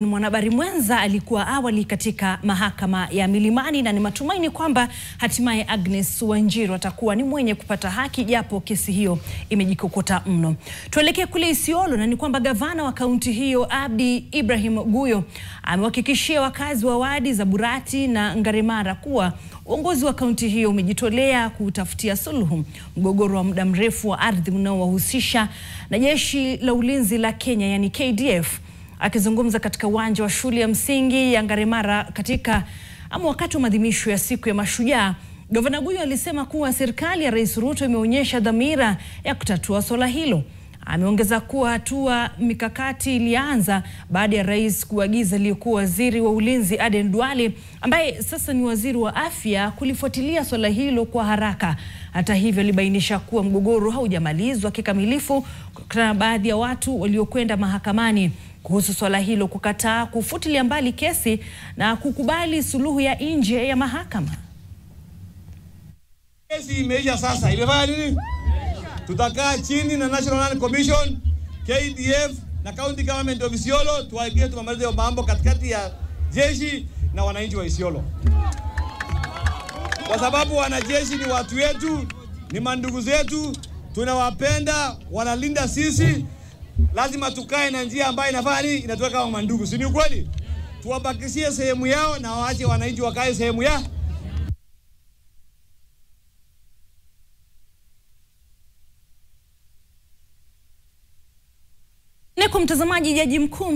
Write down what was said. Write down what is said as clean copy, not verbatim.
Mwanahabari mwenza alikuwa awali katika mahakama ya Milimani na ni matumaini kwamba hatimaye Agnes Wanjiru atakuwa ni mwenye kupata haki japo kesi hiyo imejikokota mno. Tuelekee kule Isiolo na ni kwamba gavana wa kaunti hiyo Abdi Ibrahim Guyo amewahakikishia wakazi wa wadi za Burati na Ngaremara kuwa uongozi wa kaunti hiyo umejitolea kutafutia suluhu mgogoro wa muda mrefu wa ardhi unaowahusisha na jeshi la ulinzi la Kenya yani KDF. Akizungumza katika uwanja wa shule ya msingi ya Ngaremara wakati wa maadhimisho ya siku ya mashujaa, Gavana Guyo alisema kuwa serikali ya Rais Ruto imeonyesha dhamira ya kutatua swala hilo. Ameongeza kuwa hatua mikakati ilianza baada ya rais kuagiza aliyekuwa waziri wa ulinzi Aden Duale ambaye sasa ni waziri wa afya kulifuatilia swala hilo kwa haraka. Hata hivyo alibainisha kuwa mgogoro haujamalizwa kikamilifu kutokana na baadhi ya watu waliokwenda mahakamani kuhusu swala hilo kukataa kufutilia mbali kesi na kukubali suluhu ya nje ya mahakama. Kesi imeisha sasa, imefanya nini? Tutakaa chini na National Land Commission, KDF na County Government of Isiolo tuwaekee tumalize mambo katikati ya jeshi na wananchi wa Isiolo. Kwa sababu wanajeshi ni watu wetu, ni mandugu zetu, tunawapenda, wanalinda sisi. Lazima tukae na njia ambayo inafanya nini? Inatoka kama mandugu, si ni ukweli? Tuwabakishie sehemu yao na waache wananchi wakae sehemu ya. Kwa mtazamaji, jaji mkuu